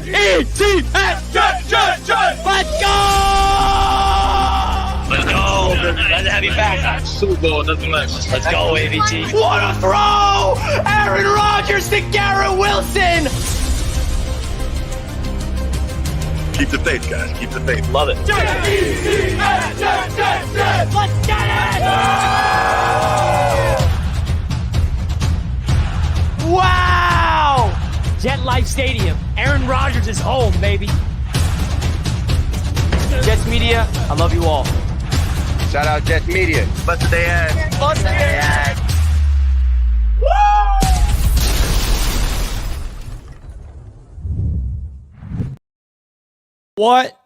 J-E-T-S! Jet! Let's go! Let's go. Glad to have you back. Super Bowl, nothing less. Let's go, AVT. What a throw! Aaron Rodgers to Garrett Wilson! Keep the faith, guys. Keep the faith. Love it. Jet! Let's get it! Wow! Jet Life Stadium. Aaron Rodgers is home, baby. Jets Media, I love you all. Shout out Jets Media. Blessed day ahead. Blessed day ahead. What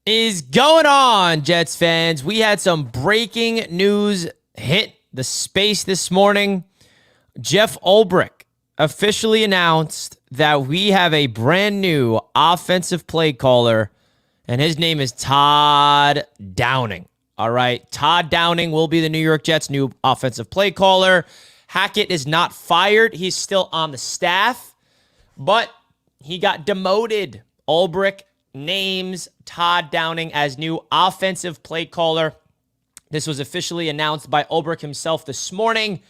is going on, Jets fans? We had some breaking news hit the space this morning. Jeff Ulbrich officially announced that we have a brand new offensive play caller, and his name is Todd Downing. All right, Todd Downing will be the New York Jets' new offensive play caller. Hackett is not fired. He's still on the staff, but he got demoted. Ulbrich names Todd Downing as new offensive play caller. This was officially announced by Ulbrich himself this morning.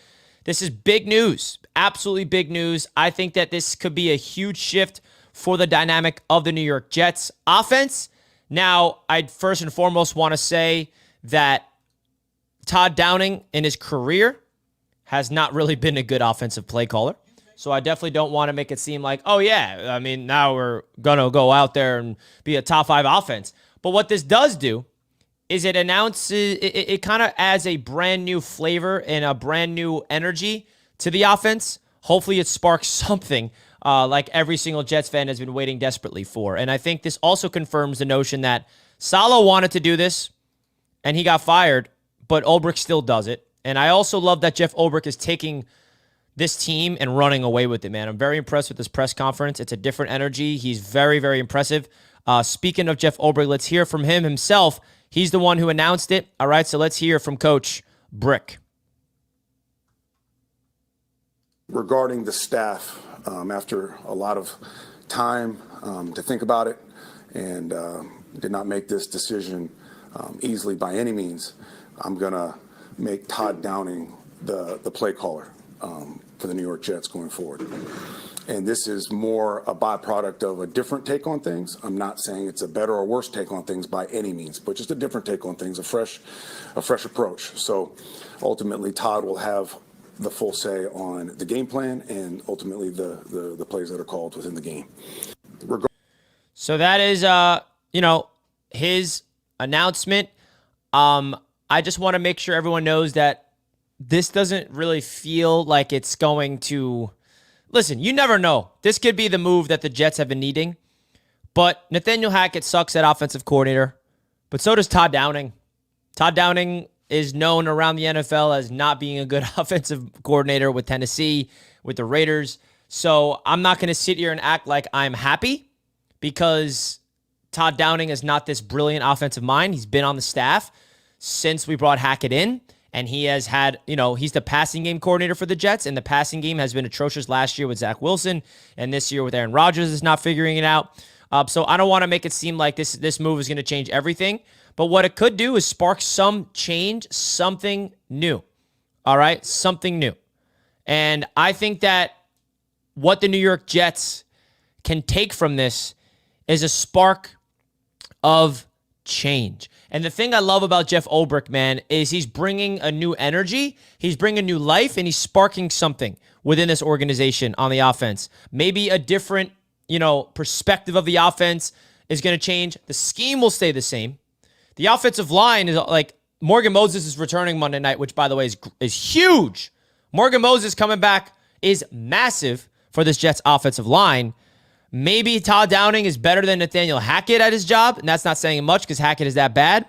This is big news, absolutely big news. I think that this could be a huge shift for the dynamic of the New York Jets offense. Now, I'd first and foremost want to say that Todd Downing in his career has not really been a good offensive play caller. So I definitely don't want to make it seem like, oh yeah, I mean, now we're going to go out there and be a top 5 offense. But what this does do is it announces, it kind of adds a brand new flavor and a brand new energy to the offense. Hopefully it sparks something like every single Jets fan has been waiting desperately for. And I think this also confirms the notion that Saleh wanted to do this and he got fired, but Ulbrich still does it. And I also love that Jeff Ulbrich is taking this team and running away with it, man. I'm very impressed with this press conference. It's a different energy. He's very, very impressive. Speaking of Jeff Ulbrich, let's hear from him himself. He's the one who announced it. All right, so let's hear from Coach Brick. Regarding the staff, after a lot of time to think about it and did not make this decision easily by any means, I'm going to make Todd Downing the play caller for the New York Jets going forward. And this is more a byproduct of a different take on things. I'm not saying it's a better or worse take on things by any means, but just a different take on things, a fresh approach. So ultimately, Todd will have the full say on the game plan and ultimately the plays that are called within the game. So that is, his announcement. I just want to make sure everyone knows that this doesn't really feel like it's going to... Listen, you never know. This could be the move that the Jets have been needing. But Nathaniel Hackett sucks at offensive coordinator. But so does Todd Downing. Todd Downing is known around the NFL as not being a good offensive coordinator with Tennessee, with the Raiders. So I'm not going to sit here and act like I'm happy because Todd Downing is not this brilliant offensive mind. He's been on the staff since we brought Hackett in. And he has had, he's the passing game coordinator for the Jets, and the passing game has been atrocious last year with Zach Wilson, and this year with Aaron Rodgers is not figuring it out. So I don't want to make it seem like this move is going to change everything, but what it could do is spark some change, something new. All right? Something new. And I think that what the New York Jets can take from this is a spark of change. And the thing I love about Jeff Ulbrich, man, is he's bringing a new energy, he's bringing new life, and he's sparking something within this organization on the offense. Maybe a different, perspective of the offense is going to change. The scheme will stay the same. The offensive line is like Morgan Moses is returning Monday night, which, by the way, is huge. Morgan Moses coming back is massive for this Jets offensive line. Maybe Todd Downing is better than Nathaniel Hackett at his job, and that's not saying much because Hackett is that bad.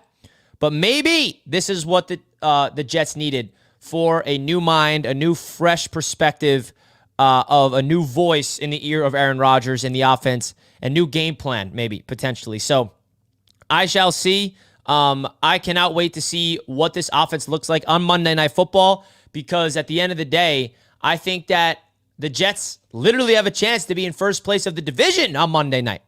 But maybe this is what the Jets needed for a new mind, a new fresh perspective of a new voice in the ear of Aaron Rodgers in the offense, a new game plan maybe, potentially. So I shall see. I cannot wait to see what this offense looks like on Monday Night Football because at the end of the day, I think that the Jets literally have a chance to be in first place of the division on Monday night.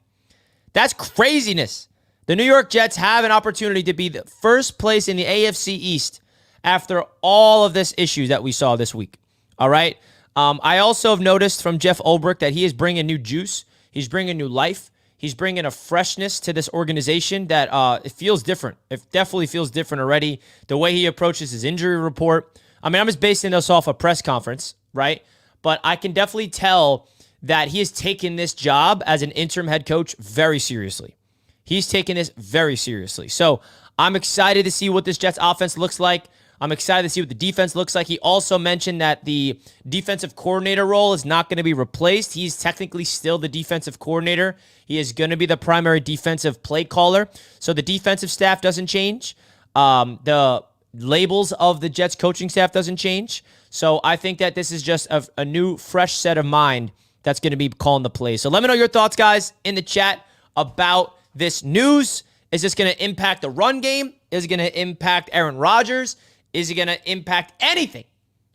That's craziness. The New York Jets have an opportunity to be the first place in the AFC East after all of this issues that we saw this week. All right. I also have noticed from Jeff Ulbrich that he is bringing new juice. He's bringing new life. He's bringing a freshness to this organization that it feels different. It definitely feels different already. The way he approaches his injury report. I mean, I'm just basing this off a press conference, right? But I can definitely tell that he has taken this job as an interim head coach very seriously. He's taken this very seriously. So I'm excited to see what this Jets offense looks like. I'm excited to see what the defense looks like. He also mentioned that the defensive coordinator role is not going to be replaced. He's technically still the defensive coordinator. He is going to be the primary defensive play caller. So the defensive staff doesn't change. The labels of the Jets coaching staff doesn't change. So I think that this is just a new, fresh set of mind that's going to be calling the plays. So let me know your thoughts, guys, in the chat about this news. Is this going to impact the run game? Is it going to impact Aaron Rodgers? Is it going to impact anything?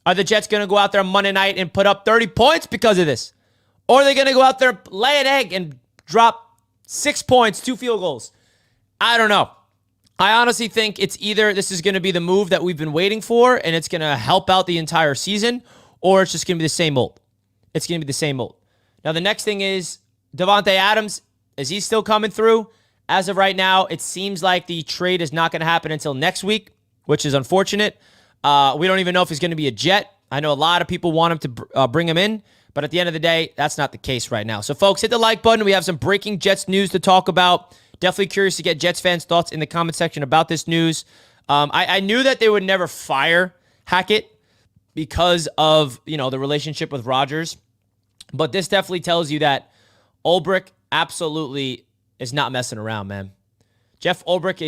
Are the Jets going to go out there on Monday night and put up 30 points because of this? Or are they going to go out there, lay an egg, and drop 6 points, 2 field goals? I don't know. I honestly think it's either this is going to be the move that we've been waiting for and it's going to help out the entire season, or it's just going to be the same old. It's going to be the same old. Now, the next thing is Davante Adams. Is he still coming through? As of right now, it seems like the trade is not going to happen until next week, which is unfortunate. We don't even know if he's going to be a Jet. I know a lot of people want him to bring him in, but at the end of the day, that's not the case right now. So, folks, hit the like button. We have some breaking Jets news to talk about. Definitely curious to get Jets fans' thoughts in the comment section about this news. I knew that they would never fire Hackett because of, the relationship with Rodgers, but this definitely tells you that Ulbrich absolutely is not messing around, man. Jeff Ulbrich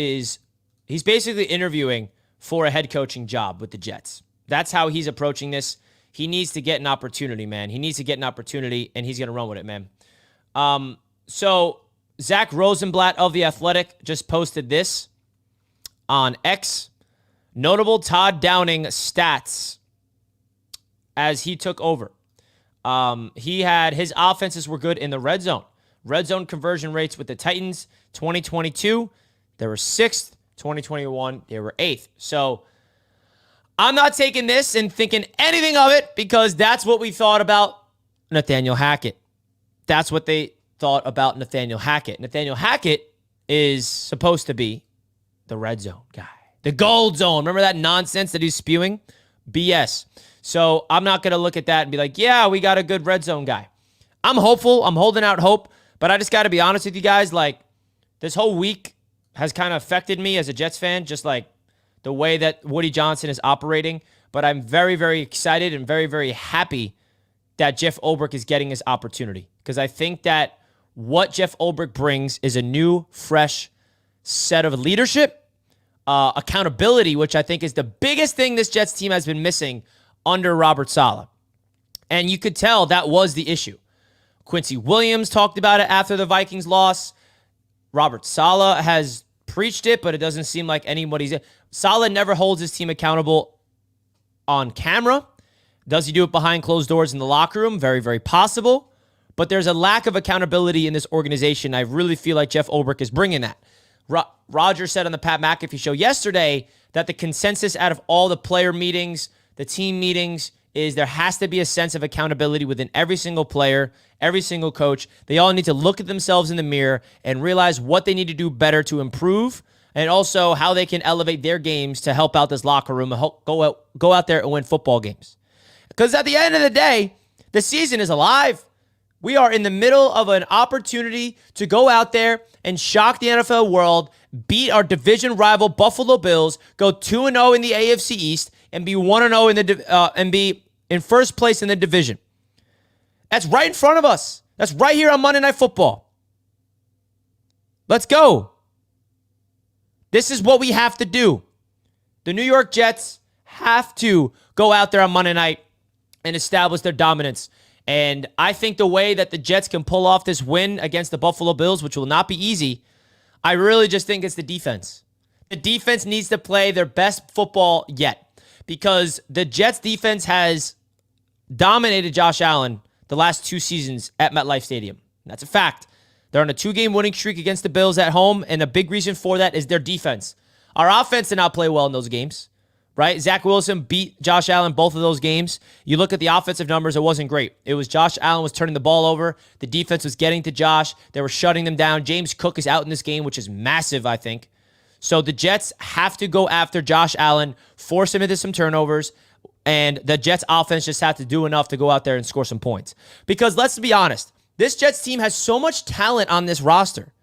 he's basically interviewing for a head coaching job with the Jets. That's how he's approaching this. He needs to get an opportunity, man. He needs to get an opportunity, and he's going to run with it, man. So Zach Rosenblatt of The Athletic just posted this on X. Notable Todd Downing stats as he took over. His offenses were good in the red zone. Red zone conversion rates with the Titans, 2022, they were 6th. 2021, they were 8th. So I'm not taking this and thinking anything of it because that's what we thought about Nathaniel Hackett. That's what they thought about Nathaniel Hackett. Nathaniel Hackett is supposed to be the red zone guy. The gold zone. Remember that nonsense that he's spewing? BS. So I'm not going to look at that and be like, yeah, we got a good red zone guy. I'm hopeful. I'm holding out hope. But I just got to be honest with you guys. Like, this whole week has kind of affected me as a Jets fan, just like the way that Woody Johnson is operating. But I'm very, very excited and very, very happy that Jeff Ulbrich is getting his opportunity. Because I think that what Jeff Ulbrich brings is a new, fresh set of leadership, accountability, which I think is the biggest thing this Jets team has been missing under Robert Saleh. And you could tell that was the issue. Quincy Williams talked about it after the Vikings loss. Robert Saleh has preached it, but it doesn't seem like anybody's... Saleh never holds his team accountable on camera. Does he do it behind closed doors in the locker room? Very, very possible. But there's a lack of accountability in this organization. I really feel like Jeff Ulbrich is bringing that. Roger said on the Pat McAfee show yesterday that the consensus out of all the player meetings, the team meetings, is there has to be a sense of accountability within every single player, every single coach. They all need to look at themselves in the mirror and realize what they need to do better to improve, and also how they can elevate their games to help out this locker room and go out there and win football games. Because at the end of the day, the season is alive. We are in the middle of an opportunity to go out there and shock the NFL world, beat our division rival Buffalo Bills, go 2-0 in the AFC East, and be 1-0 and be in first place in the division. That's right in front of us. That's right here on Monday Night Football. Let's go. This is what we have to do. The New York Jets have to go out there on Monday night and establish their dominance. And I think the way that the Jets can pull off this win against the Buffalo Bills, which will not be easy, I really just think it's the defense. The defense needs to play their best football yet, because the Jets defense has dominated Josh Allen the last 2 seasons at MetLife Stadium. That's a fact. They're on a 2-game winning streak against the Bills at home, and a big reason for that is their defense. Our offense did not play well in those games, right? Zach Wilson beat Josh Allen both of those games. You look at the offensive numbers, it wasn't great. It was Josh Allen was turning the ball over. The defense was getting to Josh. They were shutting them down. James Cook is out in this game, which is massive, I think. So the Jets have to go after Josh Allen, force him into some turnovers, and the Jets offense just have to do enough to go out there and score some points. Because let's be honest, this Jets team has so much talent on this roster.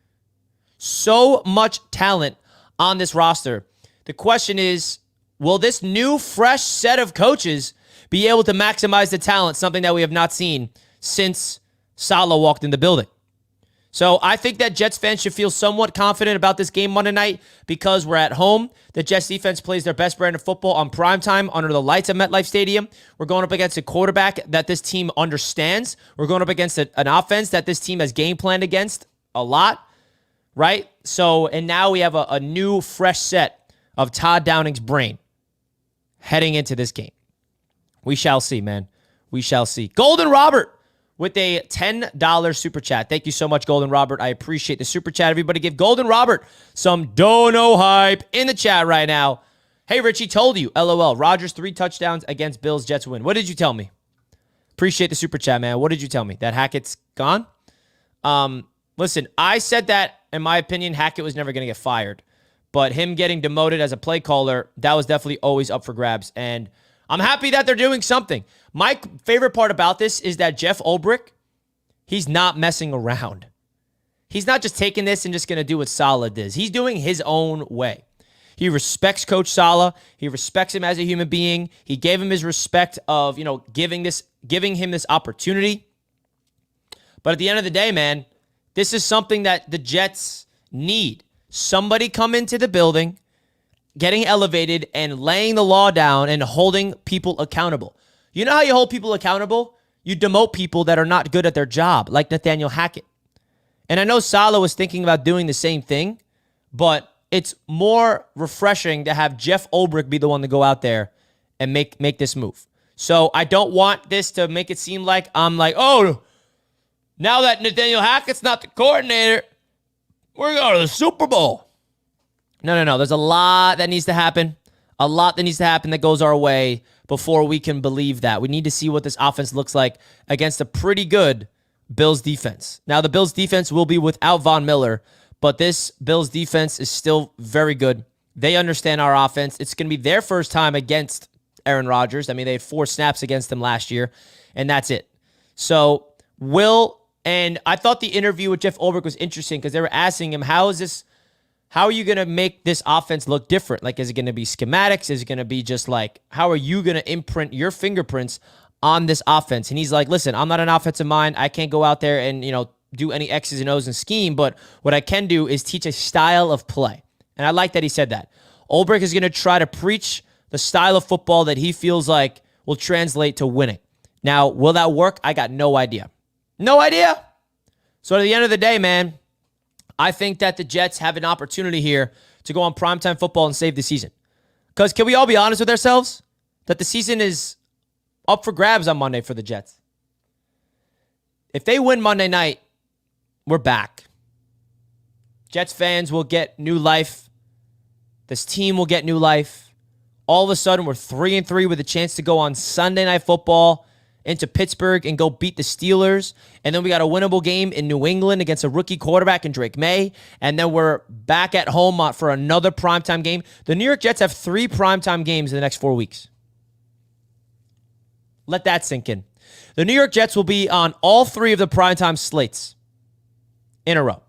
So much talent on this roster. The question is, will this new, fresh set of coaches be able to maximize the talent, something that we have not seen since Saleh walked in the building? So I think that Jets fans should feel somewhat confident about this game Monday night because we're at home. The Jets defense plays their best brand of football on primetime under the lights at MetLife Stadium. We're going up against a quarterback that this team understands. We're going up against an offense that this team has game planned against a lot, right? So, and now we have a new, fresh set of Todd Downing's brain heading into this game. We shall see, man. We shall see. Golden Robert with a $10 super chat. Thank you so much, Golden Robert. I appreciate the super chat. Everybody give Golden Robert some dono hype in the chat right now. Hey, Richie, told you. LOL. Rodgers 3 touchdowns against Bills. Jets win. What did you tell me? Appreciate the super chat, man. What did you tell me? That Hackett's gone? Listen, I said that, in my opinion, Hackett was never going to get fired. But him getting demoted as a play caller, that was definitely always up for grabs. And I'm happy that they're doing something. My favorite part about this is that Jeff Ulbrich, he's not messing around. He's not just taking this and just going to do what Saleh does. He's doing his own way. He respects Coach Saleh. He respects him as a human being. He gave him his respect of, giving him this opportunity. But at the end of the day, man, this is something that the Jets need. Somebody come into the building, getting elevated and laying the law down and holding people accountable. You know how you hold people accountable? You demote people that are not good at their job, like Nathaniel Hackett. And I know Saleh was thinking about doing the same thing, but it's more refreshing to have Jeff Ulbrich be the one to go out there and make this move. So I don't want this to make it seem like I'm like, oh, now that Nathaniel Hackett's not the coordinator, we're going to the Super Bowl. No. There's a lot that needs to happen. A lot that needs to happen that goes our way before we can believe that. We need to see what this offense looks like against a pretty good Bills defense. Now, the Bills defense will be without Von Miller, but this Bills defense is still very good. They understand our offense. It's going to be their first time against Aaron Rodgers. I mean, they had 4 snaps against him last year, and that's it. So, and I thought the interview with Jeff Ulbrich was interesting because they were asking him, how are you going to make this offense look different? Like, is it going to be schematics? Is it going to be just like, how are you going to imprint your fingerprints on this offense? And he's like, listen, I'm not an offensive mind. I can't go out there and, do any X's and O's and scheme, but what I can do is teach a style of play. And I like that he said that. Ulbrich is going to try to preach the style of football that he feels like will translate to winning. Now, will that work? I got no idea. No idea. So at the end of the day, man, I think that the Jets have an opportunity here to go on primetime football and save the season. Because can we all be honest with ourselves? That the season is up for grabs on Monday for the Jets. If they win Monday night, we're back. Jets fans will get new life. This team will get new life. All of a sudden, we're 3-3 with a chance to go on Sunday Night Football into Pittsburgh and go beat the Steelers. And then we got a winnable game in New England against a rookie quarterback in Drake May. And then we're back at home for another primetime game. The New York Jets have 3 primetime games in the next 4 weeks. Let that sink in. The New York Jets will be on all 3 of the primetime slates in a row.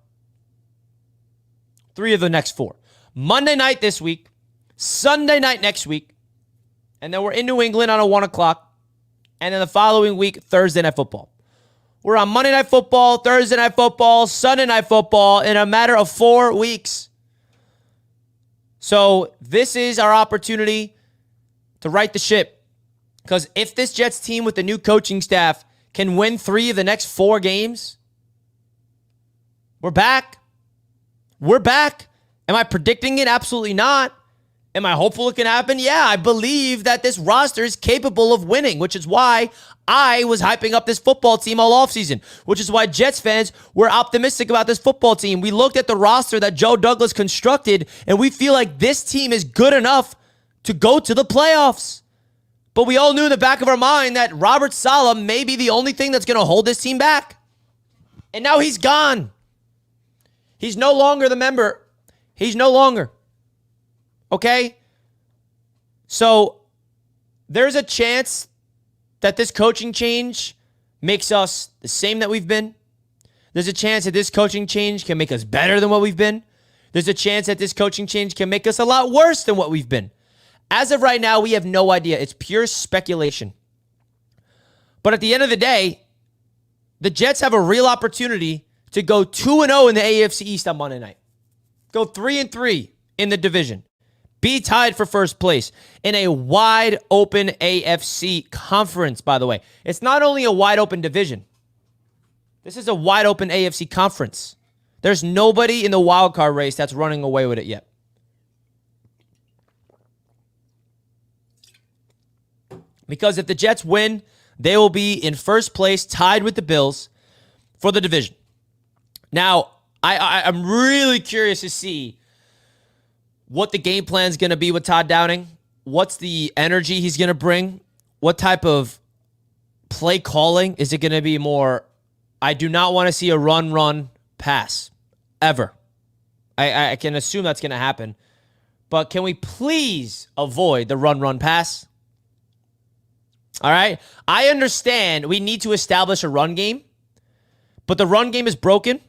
3 of the next 4. Monday night this week, Sunday night next week, and then we're in New England on a 1 o'clock, and then the following week, Thursday Night Football. We're on Monday Night Football, Thursday Night Football, Sunday Night Football in a matter of 4 weeks. So this is our opportunity to right the ship. Because if this Jets team with the new coaching staff can win 3 of the next 4 games, we're back. We're back. Am I predicting it? Absolutely not. Am I hopeful it can happen? Yeah, I believe that this roster is capable of winning, which is why I was hyping up this football team all offseason, which is why Jets fans were optimistic about this football team. We looked at the roster that Joe Douglas constructed, and we feel like this team is good enough to go to the playoffs. But we all knew in the back of our mind that Robert Saleh may be the only thing that's going to hold this team back. And now he's gone. He's no longer the member. He's no longer. Okay? So there's a chance that this coaching change makes us the same that we've been. There's a chance that this coaching change can make us better than what we've been. There's a chance that this coaching change can make us a lot worse than what we've been. As of right now, we have no idea. It's pure speculation. But at the end of the day, the Jets have a real opportunity to go 2-0 in the AFC East on Monday night. Go 3-3 in the division. Be tied for first place in a wide open AFC conference, by the way. It's not only a wide open division. This is a wide open AFC conference. There's nobody in the wild card race that's running away with it yet. Because if the Jets win, they will be in first place, tied with the Bills for the division. Now, I'm really curious to see what the game plan is going to be with Todd Downing. What's the energy he's going to bring? What type of play calling? Is it going to be more, I do not want to see a run, pass, ever. I can assume that's going to happen. But can we please avoid the run, pass? All right? I understand we need to establish a run game, but the run game is broken.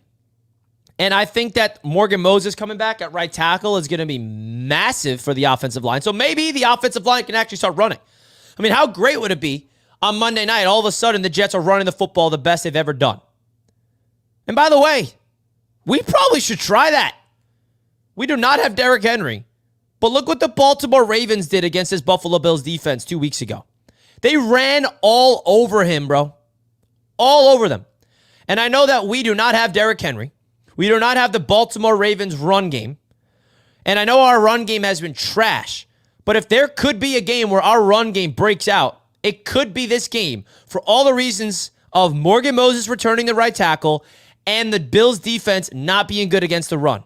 And I think that Morgan Moses coming back at right tackle is going to be massive for the offensive line. So maybe the offensive line can actually start running. I mean, how great would it be on Monday night, all of a sudden the Jets are running the football the best they've ever done? And by the way, we probably should try that. We do not have Derrick Henry. But look what the Baltimore Ravens did against this Buffalo Bills defense 2 weeks ago. They ran all over him, bro. All over them. And I know that we do not have Derrick Henry. We do not have the Baltimore Ravens run game. And I know our run game has been trash. But if there could be a game where our run game breaks out, it could be this game for all the reasons of Morgan Moses returning the right tackle and the Bills defense not being good against the run.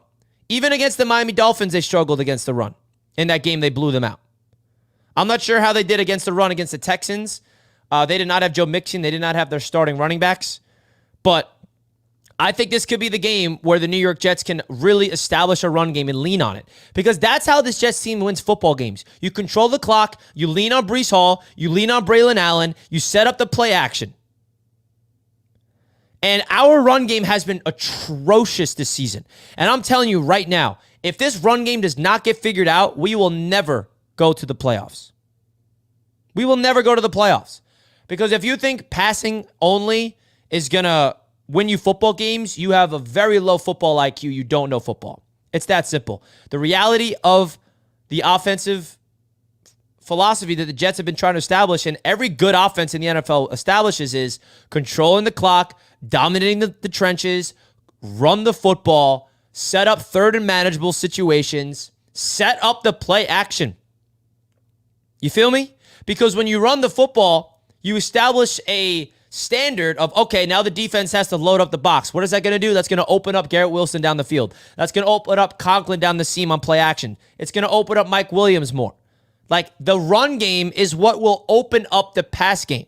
Even against the Miami Dolphins, they struggled against the run. In that game, they blew them out. I'm not sure how they did against the run against the Texans. They did not have Joe Mixon. They did not have their starting running backs. But I think this could be the game where the New York Jets can really establish a run game and lean on it. Because that's how this Jets team wins football games. You control the clock, you lean on Breece Hall, you lean on Braylon Allen, you set up the play action. And our run game has been atrocious this season. And I'm telling you right now, if this run game does not get figured out, we will never go to the playoffs. We will never go to the playoffs. Because if you think passing only is going to win you football games, you have a very low football IQ. You don't know football. It's that simple. The reality of the offensive philosophy that the Jets have been trying to establish, and every good offense in the NFL establishes, is controlling the clock, dominating the trenches, run the football, set up third and manageable situations, set up the play action. You feel me? Because when you run the football, you establish a standard of, okay, now the defense has to load up the box. What is that going to do? That's going to open up Garrett Wilson down the field. That's going to open up Conklin down the seam on play action. It's going to open up Mike Williams more. Like, the run game is what will open up the pass game.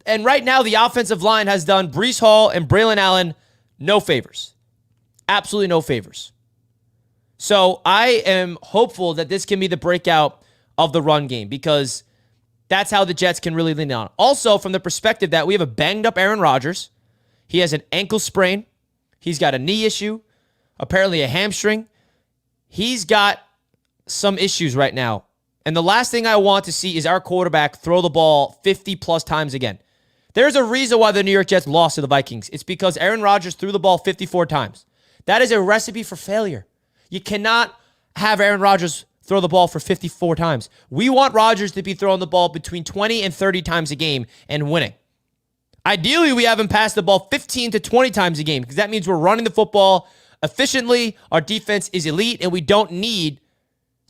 And right now, the offensive line has done Breece Hall and Braylon Allen no favors. Absolutely no favors. So I am hopeful that this can be the breakout of the run game, because that's how the Jets can really lean on. Also, from the perspective that we have a banged up Aaron Rodgers. He has an ankle sprain. He's got a knee issue, apparently a hamstring. He's got some issues right now. And the last thing I want to see is our quarterback throw the ball 50-plus times again. There's a reason why the New York Jets lost to the Vikings. It's because Aaron Rodgers threw the ball 54 times. That is a recipe for failure. You cannot have Aaron Rodgers throw the ball for 54 times. We want Rodgers to be throwing the ball between 20 and 30 times a game and winning. Ideally, we have him pass the ball 15 to 20 times a game, because that means we're running the football efficiently, our defense is elite, and we don't need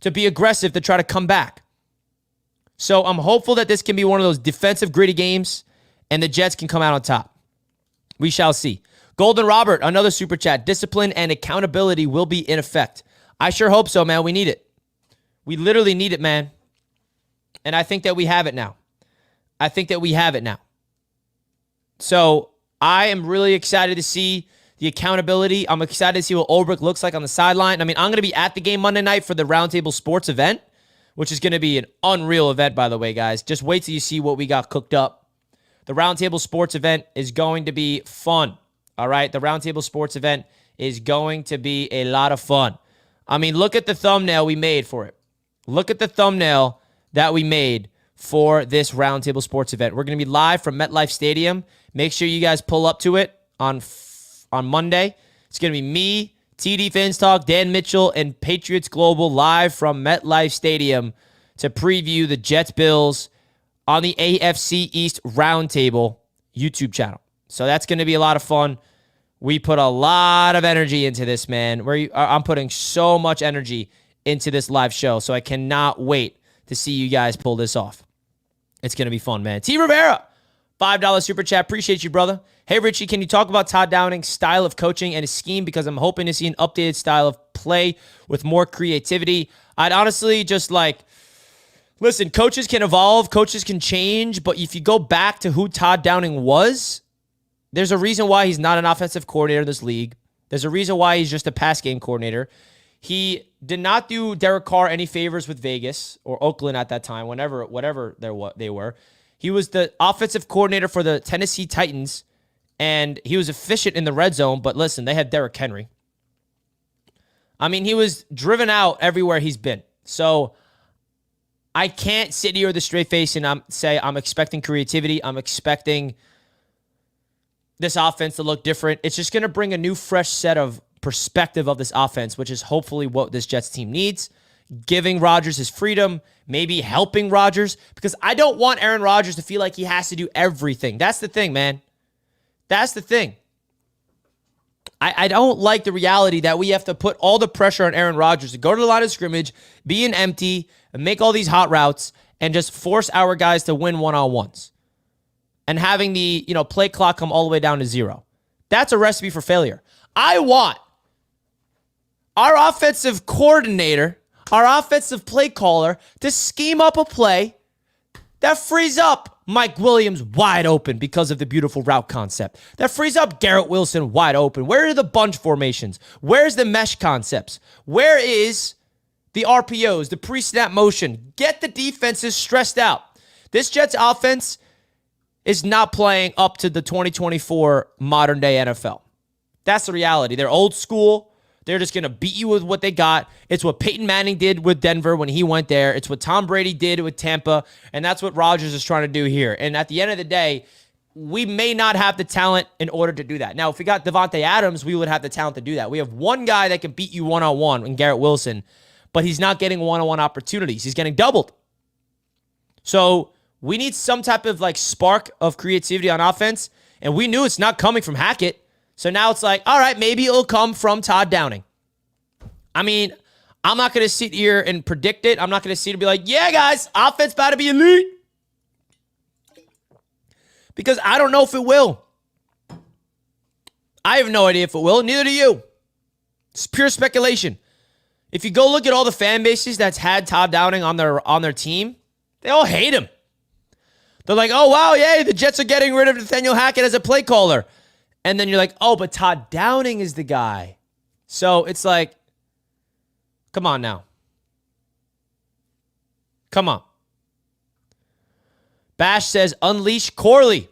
to be aggressive, to try to come back. So I'm hopeful that this can be one of those defensive, gritty games, and the Jets can come out on top. We shall see. Golden Robert, another super chat. Discipline and accountability will be in effect. I sure hope so, man. We need it. We literally need it, man. And I think that we have it now. So I am really excited to see the accountability. I'm excited to see what Ulbrich looks like on the sideline. I mean, I'm going to be at the game Monday night for the Roundtable Sports event, which is going to be an unreal event, by the way, guys. Just wait till you see what we got cooked up. The Roundtable Sports event is going to be fun, all right? The Roundtable Sports event is going to be a lot of fun. I mean, look at the thumbnail we made for it. Look at the thumbnail that we made for this Roundtable Sports event. We're going to be live from MetLife Stadium. Make sure you guys pull up to it on Monday. It's going to be me, TD Fins Talk, Dan Mitchell, and Patriots Global live from MetLife Stadium to preview the Jets-Bills on the AFC East Roundtable YouTube channel. So that's going to be a lot of fun. We put a lot of energy into this, man. I'm putting so much energy into this live show, so I cannot wait to see you guys pull this off. It's going to be fun, man. T. Rivera, $5 super chat. Appreciate you, brother. Hey, Richie, can you talk about Todd Downing's style of coaching and his scheme? Because I'm hoping to see an updated style of play with more creativity. I'd honestly just listen, coaches can evolve, coaches can change, but if you go back to who Todd Downing was, there's a reason why he's not an offensive coordinator in this league. There's a reason why he's just a pass game coordinator. He did not do Derek Carr any favors with Vegas or Oakland at that time, whatever they were. He was the offensive coordinator for the Tennessee Titans, and he was efficient in the red zone, but listen, they had Derrick Henry. I mean, he was driven out everywhere he's been. So I can't sit here with a straight face and say I'm expecting creativity. I'm expecting this offense to look different. It's just going to bring a new, fresh set of perspective of this offense, which is hopefully what this Jets team needs. Giving Rodgers his freedom, maybe helping Rodgers, because I don't want Aaron Rodgers to feel like he has to do everything. That's the thing, man. That's the thing. I don't like the reality that we have to put all the pressure on Aaron Rodgers to go to the line of scrimmage, be an empty, and make all these hot routes, and just force our guys to win one-on-ones. And having the play clock come all the way down to 0. That's a recipe for failure. I want our offensive coordinator, our offensive play caller, to scheme up a play that frees up Mike Williams wide open because of the beautiful route concept. That frees up Garrett Wilson wide open. Where are the bunch formations? Where's the mesh concepts? Where is the RPOs, the pre-snap motion? Get the defenses stressed out. This Jets offense is not playing up to the 2024 modern-day NFL. That's the reality. They're old school. They're just going to beat you with what they got. It's what Peyton Manning did with Denver when he went there. It's what Tom Brady did with Tampa, and that's what Rodgers is trying to do here. And at the end of the day, we may not have the talent in order to do that. Now, if we got Devontae Adams, we would have the talent to do that. We have one guy that can beat you one-on-one in Garrett Wilson, but he's not getting one-on-one opportunities. He's getting doubled. So we need some type of spark of creativity on offense, and we knew it's not coming from Hackett. So now it's all right, maybe it'll come from Todd Downing. I mean, I'm not going to sit here and predict it. I'm not going to sit here and be like, yeah, guys, offense about to be elite. Because I don't know if it will. I have no idea if it will. Neither do you. It's pure speculation. If you go look at all the fan bases that's had Todd Downing on their team, they all hate him. They're like, oh, wow, yay, the Jets are getting rid of Nathaniel Hackett as a play caller. And then you're like, oh, but Todd Downing is the guy. So it's come on now. Come on. Bash says, unleash Corley.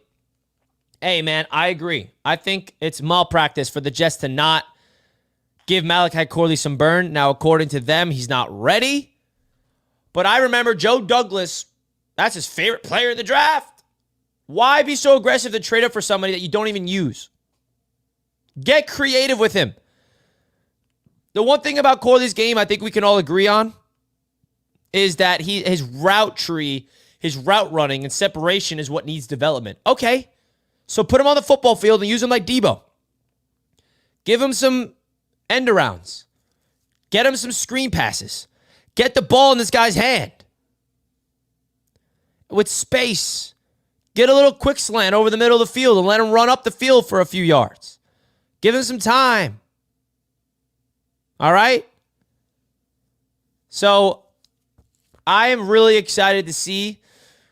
Hey, man, I agree. I think it's malpractice for the Jets to not give Malachi Corley some burn. Now, according to them, he's not ready. But I remember Joe Douglas, that's his favorite player in the draft. Why be so aggressive to trade up for somebody that you don't even use? Get creative with him. The one thing about Corley's game I think we can all agree on is that his route tree, his route running and separation is what needs development. Okay, so put him on the football field and use him like Debo. Give him some end arounds. Get him some screen passes. Get the ball in this guy's hand with space. Get a little quick slant over the middle of the field and let him run up the field for a few yards. Give him some time. All right? So I am really excited to see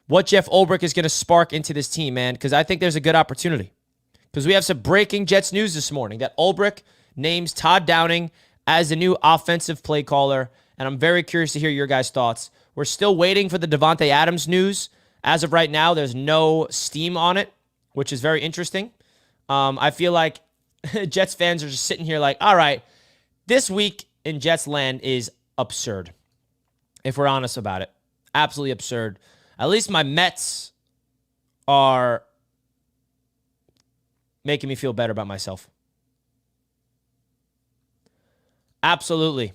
what Jeff Ulbrich is going to spark into this team, man, because I think there's a good opportunity. Because we have some breaking Jets news this morning that Ulbrich names Todd Downing as the new offensive play caller, and I'm very curious to hear your guys' thoughts. We're still waiting for the Davante Adams news. As of right now, there's no steam on it, which is very interesting. I feel like Jets fans are just sitting here like, all right, this week in Jets land is absurd, if we're honest about it. Absolutely absurd. At least my Mets are making me feel better about myself. Absolutely.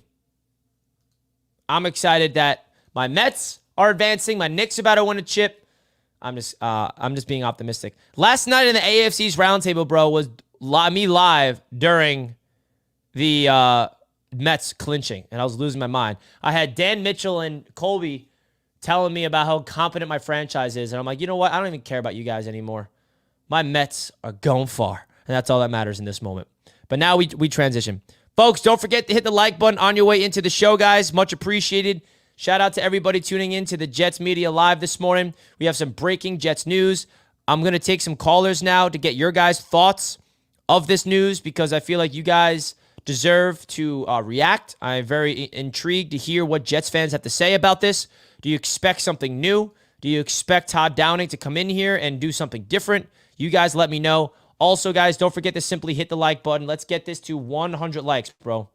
I'm excited that my Mets are advancing. My Knicks are about to win a chip. I'm just being optimistic. Last night in the AFC's roundtable, bro, was me live during the Mets clinching, and I was losing my mind. I had Dan Mitchell and Colby telling me about how competent my franchise is, and I'm like, you know what? I don't even care about you guys anymore. My Mets are going far, and that's all that matters in this moment. But now we transition. Folks, don't forget to hit the like button on your way into the show, guys. Much appreciated. Shout out to everybody tuning in to the Jets Media Live this morning. We have some breaking Jets news. I'm going to take some callers now to get your guys' thoughts of this news because I feel like you guys deserve to react. I'm very intrigued to hear what Jets fans have to say about this. Do you expect something new? Do you expect Todd Downing to come in here and do something different? You guys let me know. Also, guys, don't forget to simply hit the like button. Let's get this to 100 likes, bro.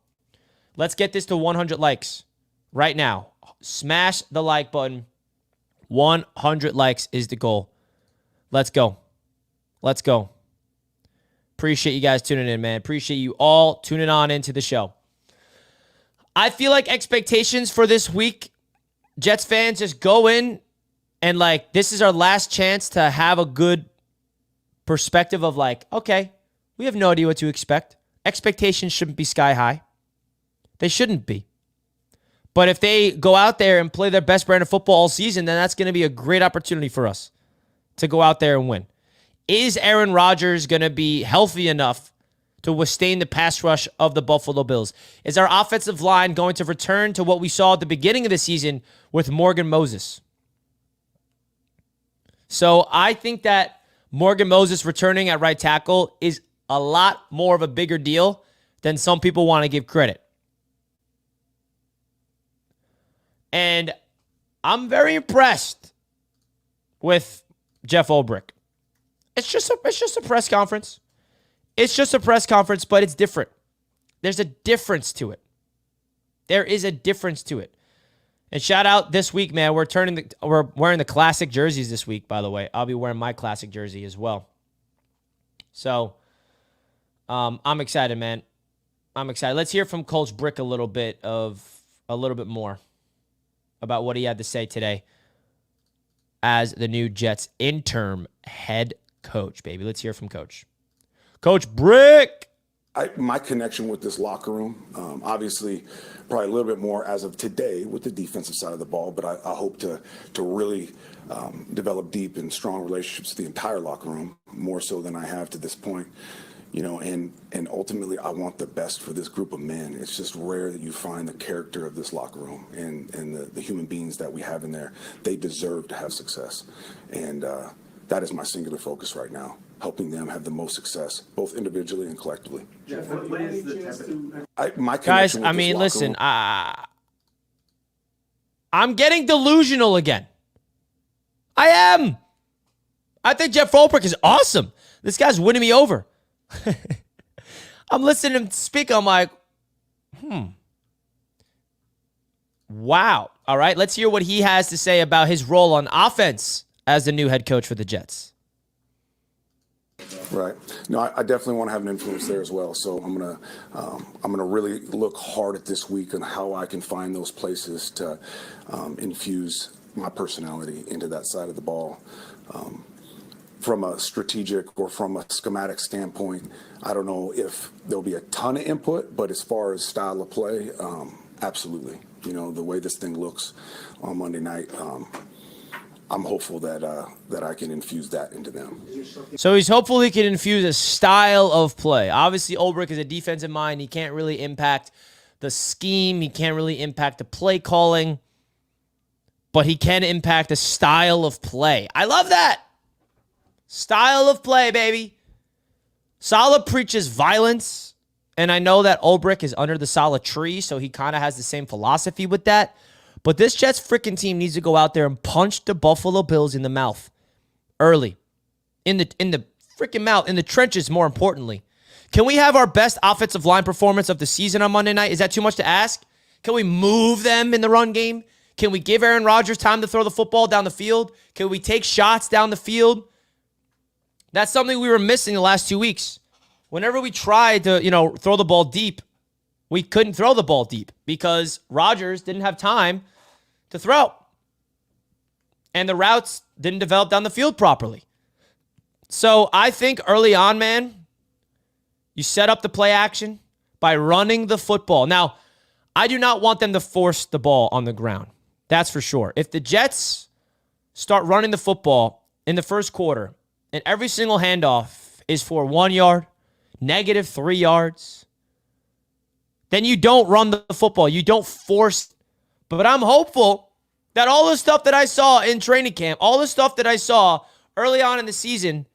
Let's get this to 100 likes right now. Smash the like button. 100 likes is the goal. Let's go. Let's go. Appreciate you guys tuning in, man. Appreciate you all tuning on into the show. I feel like expectations for this week, Jets fans, just go in and like, this is our last chance to have a good perspective of like, okay, we have no idea what to expect. Expectations shouldn't be sky high. They shouldn't be. But if they go out there and play their best brand of football all season, then that's going to be a great opportunity for us to go out there and win. Is Aaron Rodgers going to be healthy enough to withstand the pass rush of the Buffalo Bills? Is our offensive line going to return to what we saw at the beginning of the season with Morgan Moses? So I think that Morgan Moses returning at right tackle is a lot more of a bigger deal than some people want to give credit. And I'm very impressed with Jeff Ulbrich. It's just a press conference. It's just a press conference, but it's different. There's a difference to it. There is a difference to it. And shout out this week, man. We're wearing the classic jerseys this week, by the way. I'll be wearing my classic jersey as well. So I'm excited, man. I'm excited. Let's hear from Coach Brick a little bit more about what he had to say today as the new Jets interim head coach, baby. Let's hear from Coach Brick. My connection with this locker room, obviously, probably a little bit more as of today with the defensive side of the ball, but I hope to really develop deep and strong relationships with the entire locker room, more so than I have to this point. You know, and ultimately, I want the best for this group of men. It's just rare that you find the character of this locker room and the human beings that we have in there. They deserve to have success, and that is my singular focus right now, helping them have the most success, both individually and collectively. Jeff, what is the guys, I mean, listen, I'm getting delusional again. I am. I think Jeff Ulbrich is awesome. This guy's winning me over. I'm listening to him speak. I'm like, wow. All right, let's hear what he has to say about his role on offense as the new head coach for the Jets. Right. No, I definitely want to have an influence there as well. So I'm gonna really look hard at this week on how I can find those places to infuse my personality into that side of the ball. From a strategic or from a schematic standpoint, I don't know if there'll be a ton of input, but as far as style of play, Absolutely. You know, the way this thing looks on Monday night, I'm hopeful that I can infuse that into them. So he's hopeful he can infuse a style of play. Obviously, Ulbrich is a defensive mind. He can't really impact the scheme. He can't really impact the play calling. But he can impact the style of play. I love that. Style of play, baby. Saleh preaches violence. And I know that Ulbrich is under the Saleh tree, so he kind of has the same philosophy with that. But this Jets freaking team needs to go out there and punch the Buffalo Bills in the mouth early. In the freaking mouth, in the trenches, more importantly. Can we have our best offensive line performance of the season on Monday night? Is that too much to ask? Can we move them in the run game? Can we give Aaron Rodgers time to throw the football down the field? Can we take shots down the field? That's something we were missing the last 2 weeks. Whenever we tried to, throw the ball deep, we couldn't throw the ball deep because Rodgers didn't have time to throw. And the routes didn't develop down the field properly. So I think early on, man, you set up the play action by running the football. Now, I do not want them to force the ball on the ground. That's for sure. If the Jets start running the football in the first quarter and every single handoff is for 1 yard, -3 yards, then you don't run the football. You don't force. But I'm hopeful that all the stuff that I saw in training camp, all the stuff that I saw early on in the season,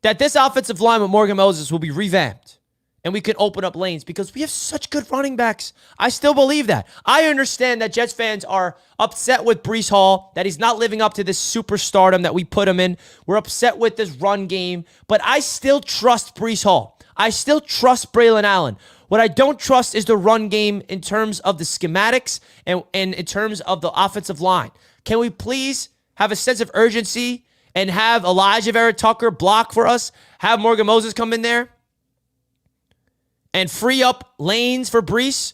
that this offensive line with Morgan Moses will be revamped. And we can open up lanes because we have such good running backs. I still believe that. I understand that Jets fans are upset with Breece Hall, that he's not living up to this superstardom that we put him in. We're upset with this run game, but I still trust Breece Hall. I still trust Braylon Allen. What I don't trust is the run game in terms of the schematics and in terms of the offensive line. Can we please have a sense of urgency and have Elijah Vera Tucker block for us? Have Morgan Moses come in there and free up lanes for Breece?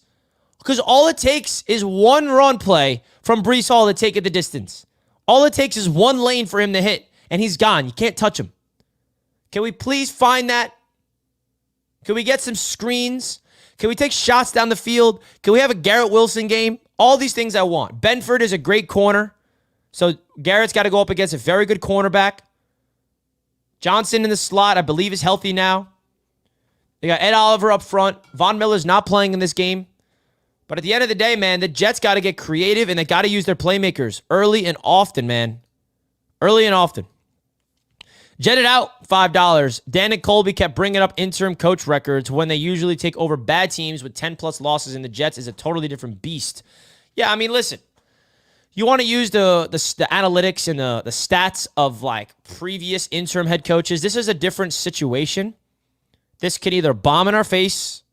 Because all it takes is one run play from Breece Hall to take it the distance. All it takes is one lane for him to hit, and he's gone. You can't touch him. Can we please find that? Can we get some screens? Can we take shots down the field? Can we have a Garrett Wilson game? All these things I want. Benford is a great corner. So Garrett's got to go up against a very good cornerback. Johnson in the slot, I believe, is healthy now. They got Ed Oliver up front. Von Miller's not playing in this game. But at the end of the day, man, the Jets got to get creative and they got to use their playmakers early and often, man. Early and often. Jetted out, $5. Dan and Colby kept bringing up interim coach records when they usually take over bad teams with 10-plus losses, and the Jets is a totally different beast. Yeah, I mean, listen. You want to use the analytics and the stats of, like, previous interim head coaches. This is a different situation. This could either bomb in our face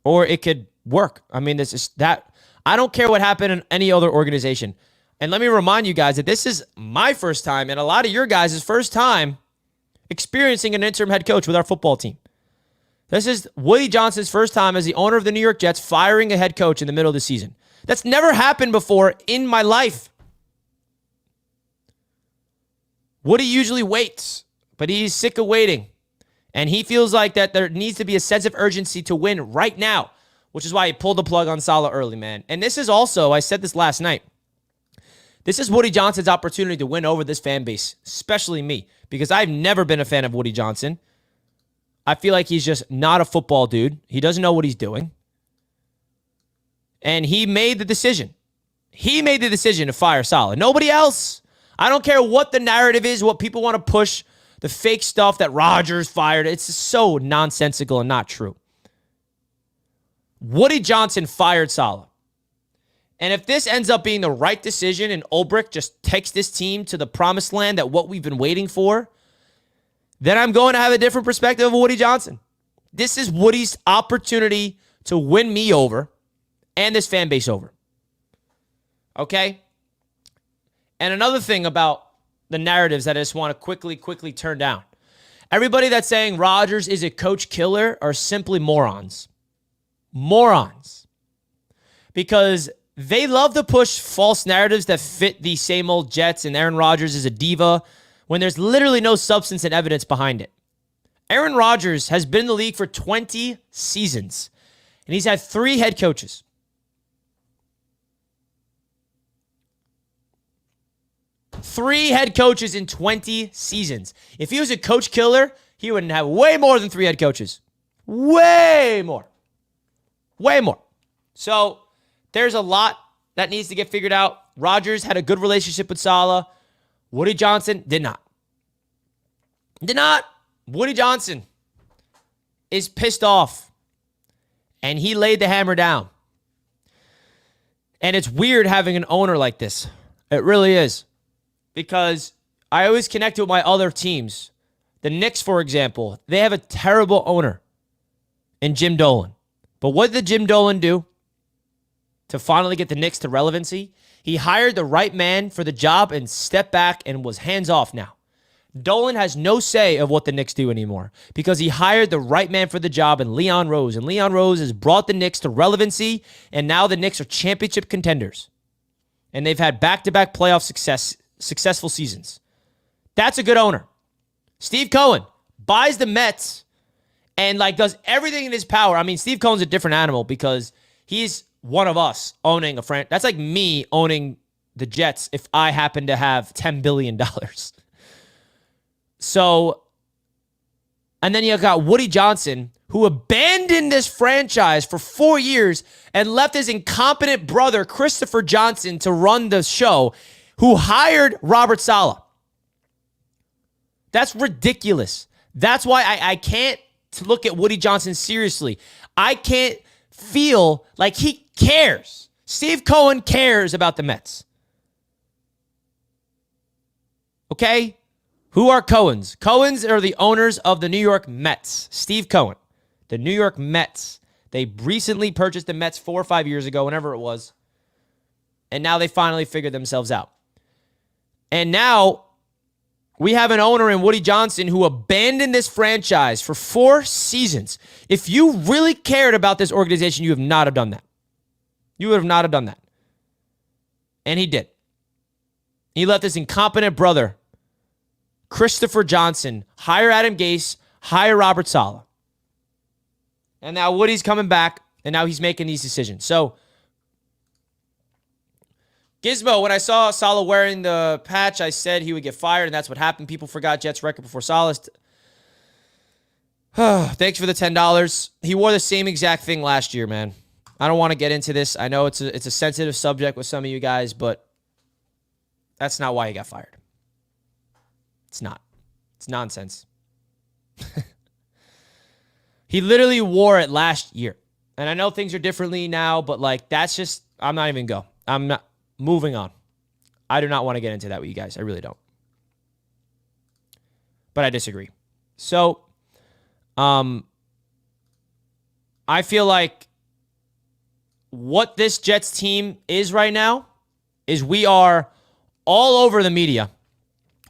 or it could work. I mean, this is that. I don't care what happened in any other organization. And let me remind you guys that this is my first time and a lot of your guys' first time experiencing an interim head coach with our football team. This is Woody Johnson's first time as the owner of the New York Jets firing a head coach in the middle of the season. That's never happened before in my life. Woody usually waits, but he's sick of waiting. And he feels like that there needs to be a sense of urgency to win right now, which is why he pulled the plug on Saleh early, man. And this is also, I said this last night, this is Woody Johnson's opportunity to win over this fan base, especially me, because I've never been a fan of Woody Johnson. I feel like he's just not a football dude. He doesn't know what he's doing. And he made the decision. He made the decision to fire Saleh. Nobody else. I don't care what the narrative is, what people want to push, the fake stuff that Rodgers fired. It's just so nonsensical and not true. Woody Johnson fired Saleh. And if this ends up being the right decision and Ulbrich just takes this team to the promised land that what we've been waiting for, then I'm going to have a different perspective of Woody Johnson. This is Woody's opportunity to win me over and this fan base over. Okay? And another thing about the narratives that I just want to quickly turn down. Everybody that's saying Rodgers is a coach killer are simply morons. Morons. Because they love to push false narratives that fit the same old Jets and Aaron Rodgers is a diva when there's literally no substance and evidence behind it. Aaron Rodgers has been in the league for 20 seasons, and he's had 3 head coaches. 3 head coaches in 20 seasons. If he was a coach killer, he would have way more than 3 head coaches. Way more. Way more. So there's a lot that needs to get figured out. Rodgers had a good relationship with Saleh. Woody Johnson did not. Did not. Woody Johnson is pissed off. And he laid the hammer down. And it's weird having an owner like this. It really is. Because I always connect with my other teams. The Knicks, for example, they have a terrible owner in Jim Dolan. But what did Jim Dolan do to finally get the Knicks to relevancy? He hired the right man for the job and stepped back and was hands off now. Dolan has no say of what the Knicks do anymore because he hired the right man for the job in Leon Rose. And Leon Rose has brought the Knicks to relevancy, and now the Knicks are championship contenders. And they've had back-to-back playoff successful seasons. That's a good owner. Steve Cohen buys the Mets and does everything in his power. I mean, Steve Cohen's a different animal because he's one of us owning a franchise. That's like me owning the Jets if I happen to have $10 billion. So, and then you got Woody Johnson, who abandoned this franchise for 4 years and left his incompetent brother, Christopher Johnson, to run the show, who hired Robert Saleh. That's ridiculous. That's why I can't look at Woody Johnson seriously. I can't feel like he cares. Steve Cohen cares about the Mets. Okay? Who are Cohens? Cohens are the owners of the New York Mets. Steve Cohen. The New York Mets. They recently purchased the Mets 4 or 5 years ago, whenever it was. And now they finally figured themselves out. And now we have an owner in Woody Johnson who abandoned this franchise for 4 seasons. If you really cared about this organization, you would not have done that. You would have not have done that. And he did. He left his incompetent brother, Christopher Johnson, hire Adam Gase, hire Robert Saleh. And now Woody's coming back, and now he's making these decisions. So, Gizmo, when I saw Saleh wearing the patch, I said he would get fired, and that's what happened. People forgot Jets record before Saleh. Thanks for the $10. He wore the same exact thing last year, man. I don't want to get into this. I know it's a sensitive subject with some of you guys, but that's not why he got fired. It's not. It's nonsense. He literally wore it last year. And I know things are differently now, but that's just, I'm not even go. I'm not moving on. I do not want to get into that with you guys. I really don't. But I disagree. So, I feel like what this Jets team is right now is we are all over the media.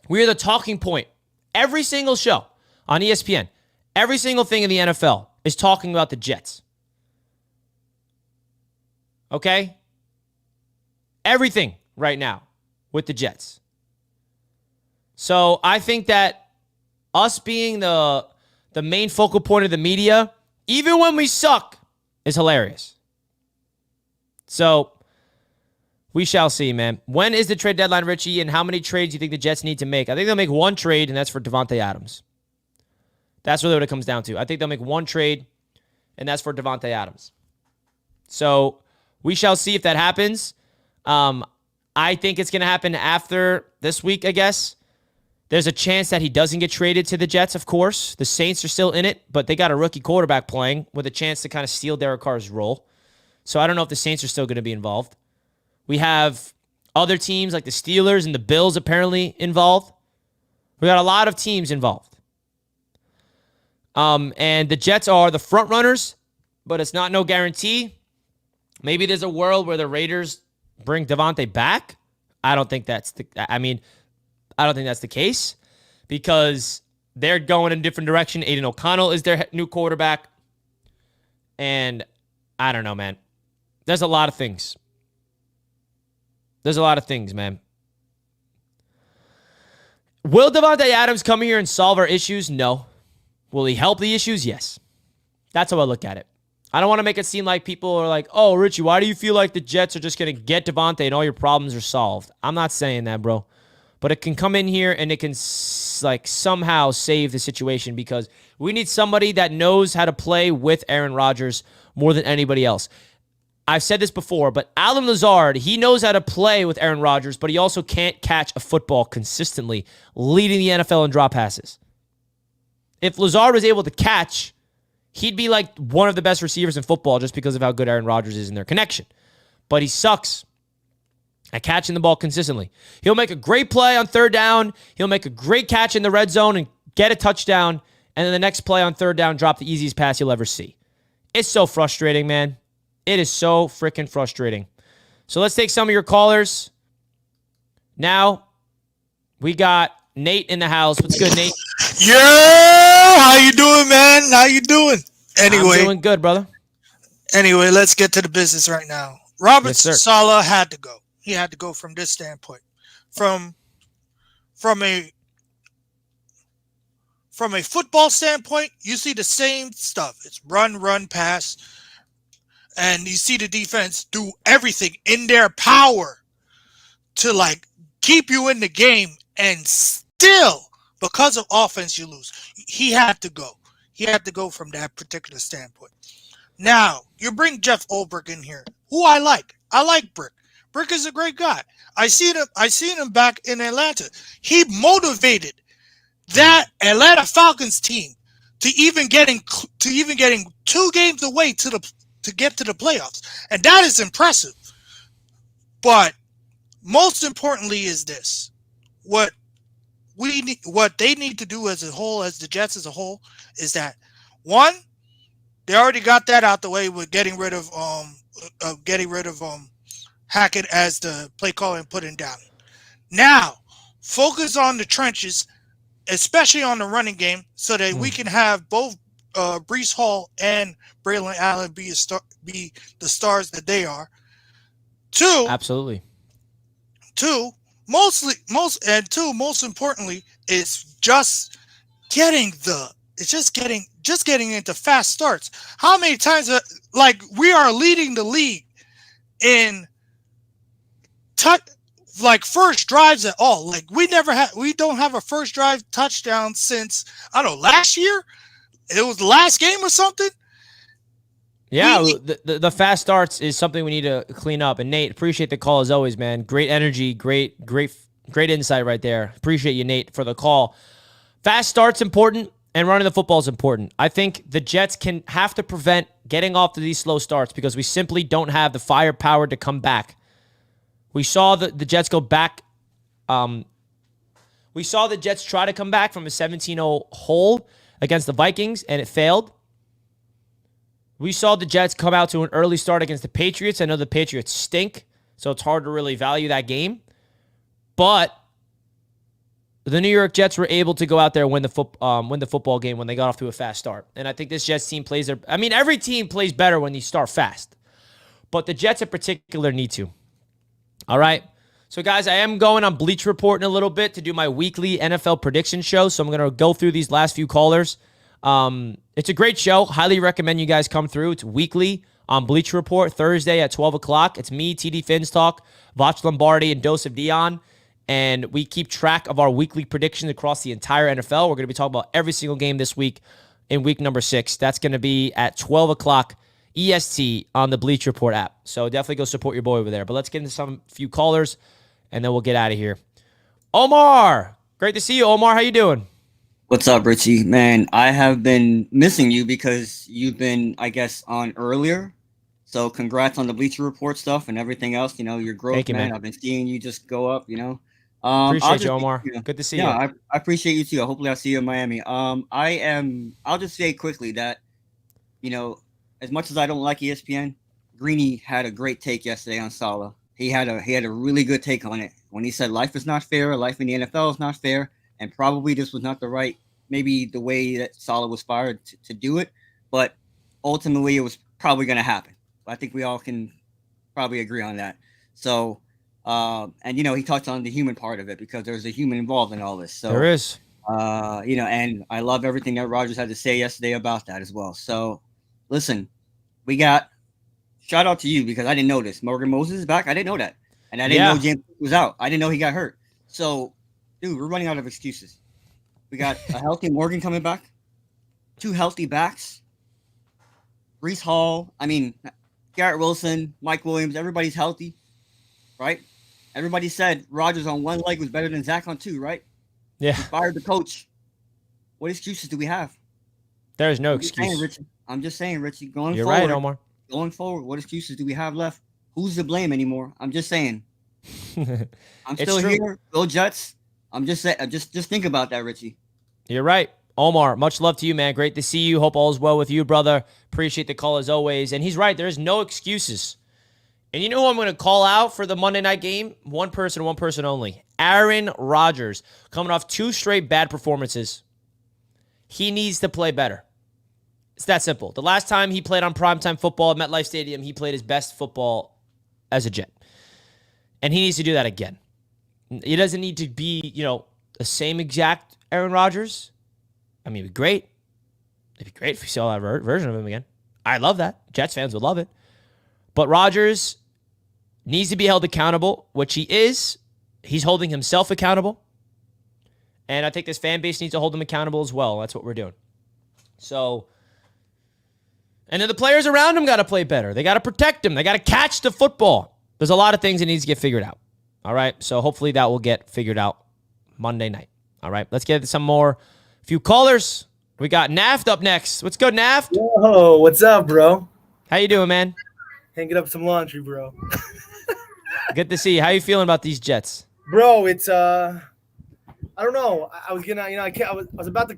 We are the talking point. Every single show on ESPN, every single thing in the NFL is talking about the Jets. Okay? Everything right now with the Jets. So I think that us being the main focal point of the media, even when we suck, is hilarious. So we shall see, man. When is the trade deadline, Richie, and how many trades do you think the Jets need to make? I think they'll make one trade, and that's for Davante Adams. That's really what it comes down to. I think they'll make one trade, and that's for Davante Adams. So we shall see if that happens. I think it's going to happen after this week, I guess. There's a chance that he doesn't get traded to the Jets, of course. The Saints are still in it, but they got a rookie quarterback playing with a chance to kind of steal Derek Carr's role. So I don't know if the Saints are still going to be involved. We have other teams like the Steelers and the Bills apparently involved. We got a lot of teams involved. And the Jets are the front runners, but it's not no guarantee. Maybe there's a world where the Raiders bring Davante back. I don't think that's the case because they're going in a different direction. Aiden O'Connell is their new quarterback. And I don't know, man. There's a lot of things. There's a lot of things, man. Will Davante Adams come here and solve our issues? No. Will he help the issues? Yes. That's how I look at it. I don't want to make it seem like people are like, oh, Richie, why do you feel like the Jets are just going to get Davante and all your problems are solved? I'm not saying that, bro. but it can come in here and it can like somehow save the situation because we need somebody that knows how to play with Aaron Rodgers more than anybody else. I've said this before, but Allen Lazard, he knows how to play with Aaron Rodgers, but he also can't catch a football consistently, leading the NFL in drop passes. If Lazard was able to catch, he'd be like one of the best receivers in football just because of how good Aaron Rodgers is in their connection. But he sucks at catching the ball consistently. He'll make a great play on third down. He'll make a great catch in the red zone and get a touchdown. And then the next play on third down, drop the easiest pass you'll ever see. It's so frustrating, man. It is so freaking frustrating. So let's take some of your callers. Now, we got Nate in the house. What's good, Nate? Yo, how you doing, man? How you doing? Anyway, I'm doing good, brother. Anyway, let's get to the business right now. Robert Yes, sir. Saleh had to go. He had to go from this standpoint. From a football standpoint, you see the same stuff. It's run, pass, and you see the defense do everything in their power to like keep you in the game, and still, because of offense, you lose. He had to go. He had to go from that particular standpoint. Now, you bring Jeff Ulbrich in here, who I like. I like Brick. Brick is a great guy. I seen him back in Atlanta. He motivated that Atlanta Falcons team to even getting 2 games away to get to the playoffs, and that is impressive. But most importantly is this: what they need to do as a whole, as the Jets as a whole, is that one, they already got that out the way with getting rid of Hackett as the play caller and putting down. Now, focus on the trenches, especially on the running game, so that we can have both Breece Hall and Braylon Allen be the stars that they are. Absolutely. Most importantly, is just getting into fast starts. How many times we are leading the league in first drives at all? Like we don't have a first drive touchdown since, I don't know, last year. It was the last game or something. Yeah, the fast starts is something we need to clean up. And Nate, appreciate the call as always, man. Great energy, great insight right there. Appreciate you, Nate, for the call. Fast starts important, and running the football is important. I think the Jets have to prevent getting off to these slow starts because we simply don't have the firepower to come back. We saw the Jets go back. We saw the Jets try to come back from a 17-0 hole against the Vikings, and it failed. We saw the Jets come out to an early start against the Patriots. I know the Patriots stink, so it's hard to really value that game. But the New York Jets were able to go out there and win the football game when they got off to a fast start. And I think this Jets team every team plays better when you start fast. But the Jets in particular need to. All right? So, guys, I am going on Bleach Report in a little bit to do my weekly NFL prediction show. So I'm going to go through these last few callers. It's a great show. Highly recommend you guys come through. It's weekly on Bleach Report, Thursday at 12 o'clock. It's me, TD Finstock, Voch Lombardi, and Dose of Dion. And we keep track of our weekly predictions across the entire NFL. We're going to be talking about every single game this week in week number 6. That's going to be at 12 o'clock EST on the Bleach Report app. So definitely go support your boy over there. But let's get into few callers, and then we'll get out of here. Omar! Great to see you, Omar. How you doing? What's up, Richie? Man, I have been missing you because you've been, I guess, on earlier. So congrats on the Bleacher Report stuff and everything else. You know, your growth, Thank you, man. I've been seeing you just go up, Appreciate you, Omar. Good to see you. Yeah, I appreciate you too. Hopefully I'll see you in Miami. I'll just say quickly that, as much as I don't like ESPN, Greeny had a great take yesterday on Saleh. He had a really good take on it when he said life is not fair, life in the NFL is not fair. And probably this was not maybe the way that Saleh was fired to do it, but ultimately it was probably going to happen. I think we all can probably agree on that. So, he touched on the human part of it because there's a human involved in all this. So there is, and I love everything that Rodgers had to say yesterday about that as well. So listen, shout out to you because I didn't know this. Morgan Moses is back. I didn't know that. And I didn't know James was out. I didn't know he got hurt. So Dude, we're running out of excuses. We got a healthy Morgan coming back, 2 healthy backs, Brees Hall. I mean, Garrett Wilson, Mike Williams. Everybody's healthy, right? Everybody said Rodgers on one leg was better than Zach on 2, right? Yeah. We fired the coach. What excuses do we have? There's no excuse. I'm just saying, Richie. Going You're forward, right, Omar. Going forward, what excuses do we have left? Who's to blame anymore? I'm just saying. I'm still here. Go Jets. I'm just saying. Just think about that, Richie. You're right. Omar, much love to you, man. Great to see you. Hope all is well with you, brother. Appreciate the call as always. And he's right. There's no excuses. And you know who I'm going to call out for the Monday night game? One person only. Aaron Rodgers, coming off 2 straight bad performances. He needs to play better. It's that simple. The last time he played on primetime football at MetLife Stadium, he played his best football as a Jet. And he needs to do that again. He doesn't need to be, the same exact Aaron Rodgers. I mean, it'd be great. It'd be great if we saw that version of him again. I love that. Jets fans would love it. But Rodgers needs to be held accountable, which he is. He's holding himself accountable. And I think this fan base needs to hold him accountable as well. That's what we're doing. So, and then the players around him got to play better. They got to protect him. They got to catch the football. There's a lot of things that needs to get figured out. All right? So hopefully that will get figured out Monday night. All right? Let's get some more. A few callers. We got Naft up next. What's good, Naft? Whoa, what's up, bro? How you doing, man? Hanging up some laundry, bro. Good to see you. How you feeling about these Jets? Bro, it's I don't know. I was gonna, I was about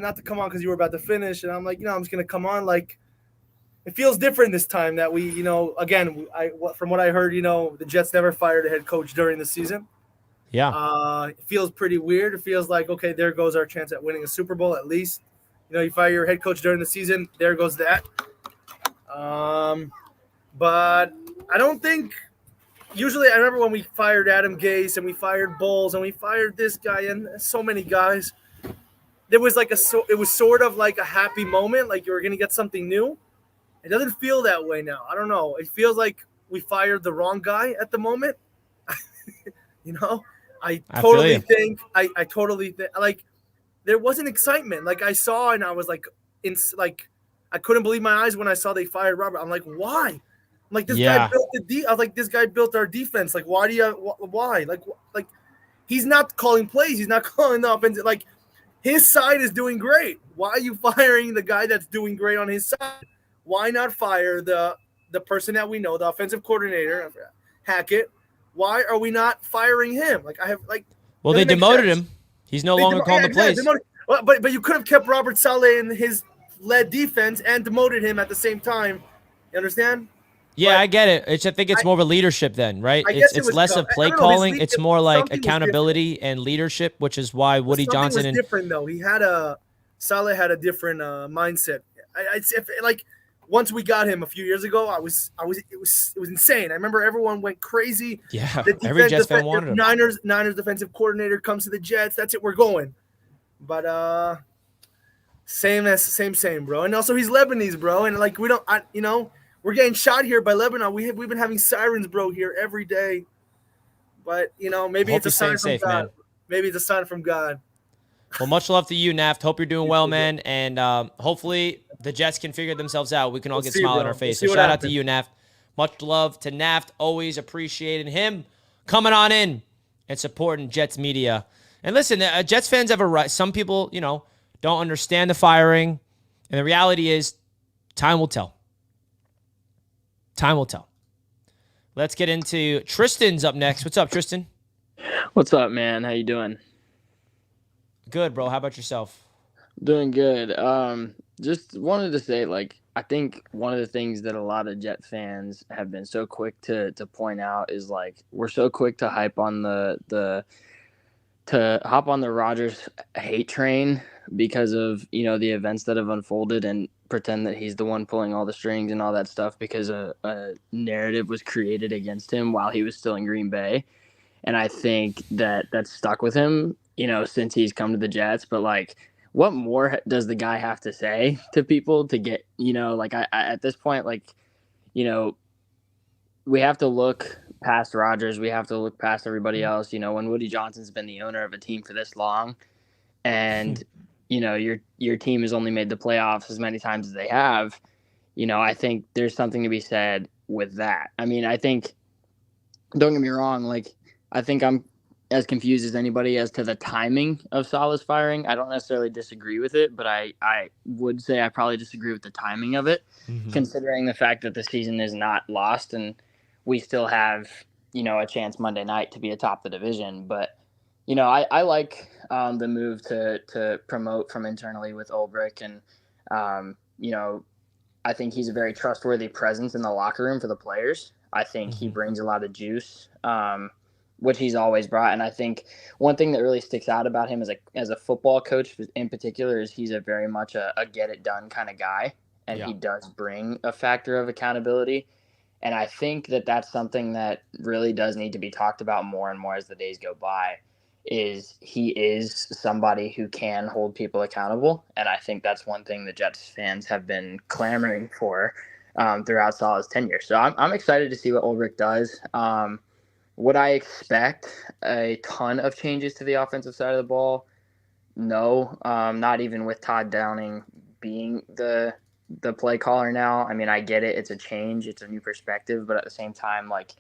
not to come on because you were about to finish, and I'm like, I'm just gonna come on. Like, it feels different this time that we, again, from what I heard, the Jets never fired a head coach during the season. Yeah. It feels pretty weird. It feels like, okay, there goes our chance at winning a Super Bowl at least. You fire your head coach during the season, there goes that. But I don't think. Usually, I remember when we fired Adam Gase and we fired Bowles and we fired this guy and so many guys. There was it was sort of like a happy moment, like you were gonna get something new. It doesn't feel that way now. I don't know. It feels like we fired the wrong guy at the moment. I totally think like there wasn't excitement. Like I saw and I was like, I couldn't believe my eyes when I saw they fired Robert. I'm like, why? I'm like, this guy built I was like, this guy built our defense. Like, why do you? Why? Like, he's not calling plays. He's not calling the offense. Like, his side is doing great. Why are you firing the guy that's doing great on his side? Why not fire the person that we know, the offensive coordinator, Hackett? Why are we not firing him? Well, they demoted him. He's no longer calling the plays. But you could have kept Robert Saleh in his led defense and demoted him at the same time. You understand? Yeah, I get it. I think it's more of a leadership then, right? It's less of play calling. It's more like accountability and leadership, which is why Woody Johnson was different though. Saleh had a different mindset. Once we got him a few years ago, it was insane. I remember everyone went crazy. Yeah, every Jets fan wanted him. Niners defensive coordinator comes to the Jets. That's it. We're going. But same, bro. And also he's Lebanese, bro. And we're getting shot here by Lebanon. We've been having sirens, bro, here every day. But maybe it's a sign from God. Man. Maybe it's a sign from God. Well, much love to you, Naft. Hope you're doing well, man. And hopefully the Jets can figure themselves out. We can all get a smile on our face. So shout out to you, Naft. Much love to Naft. Always appreciating him coming on in and supporting Jets media. And listen, Jets fans have a right. Some people, don't understand the firing. And the reality is time will tell. Time will tell. Let's get into Tristan's up next. What's up, Tristan? What's up, man? How you doing? Good, bro. How about yourself? Doing good. Just wanted to say, I think one of the things that a lot of Jet fans have been so quick to point out is we're so quick to hype on to hop on the Rodgers hate train because of the events that have unfolded and pretend that he's the one pulling all the strings and all that stuff because a narrative was created against him while he was still in Green Bay. And I think that's stuck with him, since he's come to the Jets. But what more does the guy have to say to people to get, I at this point, we have to look past Rodgers. We have to look past everybody else. You know, when Woody Johnson's been the owner of a team for this long, and you know your team has only made the playoffs as many times as they have, you know, I think there's something to be said with that. I mean, I think, don't get me wrong, like I think I'm as confused as anybody as to the timing of Salah's firing. I don't necessarily disagree with it, but I would say I probably disagree with the timing of it, considering the fact that the season is not lost and we still have, you know, a chance Monday night to be atop the division. But, you know, I like the move to promote from internally with Ulbrich. And, you know, I think he's a very trustworthy presence in the locker room for the players. I think he brings a lot of juice, which he's always brought. And I think one thing that really sticks out about him as a football coach in particular is he's a very much a get it done kind of guy. And he does bring a factor of accountability. And I think that that's something that really does need to be talked about more and more as the days go by, is he is somebody who can hold people accountable. And I think that's one thing the Jets fans have been clamoring for throughout Salah's tenure. So I'm excited to see what Ulbrich does. Would I expect a ton of changes to the offensive side of the ball? No, not even with Todd Downing being the play caller now. I mean, I get it. It's a change. It's a new perspective. But at the same time, like,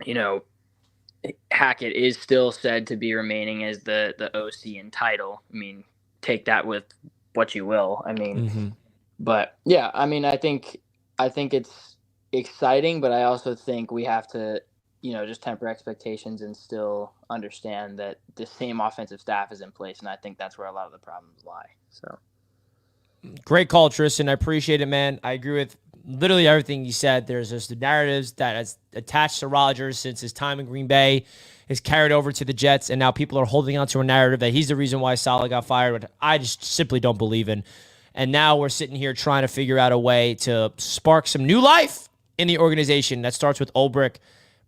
you know, Hackett is still said to be remaining as the OC in title. I mean, take that with what you will. I mean, but yeah, I mean, I think it's exciting, but I also think we have to, you know, just temper expectations and still understand that the same offensive staff is in place. And I think that's where a lot of the problems lie. So. Great call, Tristan. I appreciate it, man. I agree with literally everything you said. There's just the narratives that has attached to Rodgers since his time in Green Bay is carried over to the Jets, and now people are holding on to a narrative that he's the reason why Salah got fired, but I just simply don't believe in. And now we're sitting here trying to figure out a way to spark some new life in the organization. That starts with Ulbrich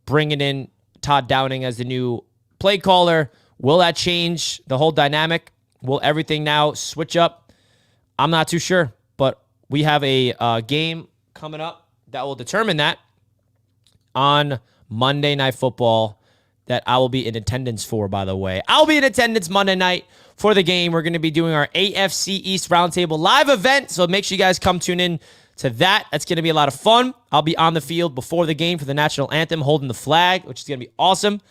bringing in Todd Downing as the new play caller. Will that change the whole dynamic? Will everything now switch up? I'm not too sure, but we have a game coming up that will determine that on Monday Night Football that I will be in attendance for, by the way. I'll be in attendance Monday night for the game. We're going to be doing our AFC East Roundtable live event, so make sure you guys come tune in to that. That's going to be a lot of fun. I'll be on the field before the game for the national anthem, holding the flag, which is going to be awesome.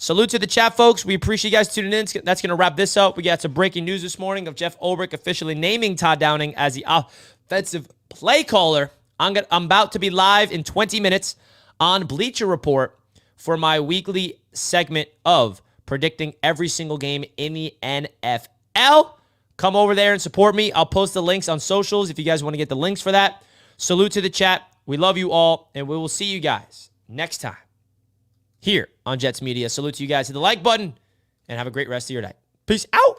Salute to the chat, folks. We appreciate you guys tuning in. That's going to wrap this up. We got some breaking news this morning of Jeff Ulbrich officially naming Todd Downing as the offensive play caller. I'm about to be live in 20 minutes on Bleacher Report for my weekly segment of predicting every single game in the NFL. Come over there and support me. I'll post the links on socials if you guys want to get the links for that. Salute to the chat. We love you all, and we will see you guys next time here on Jets Media. Salute to you guys. Hit the like button, and have a great rest of your night. Peace out.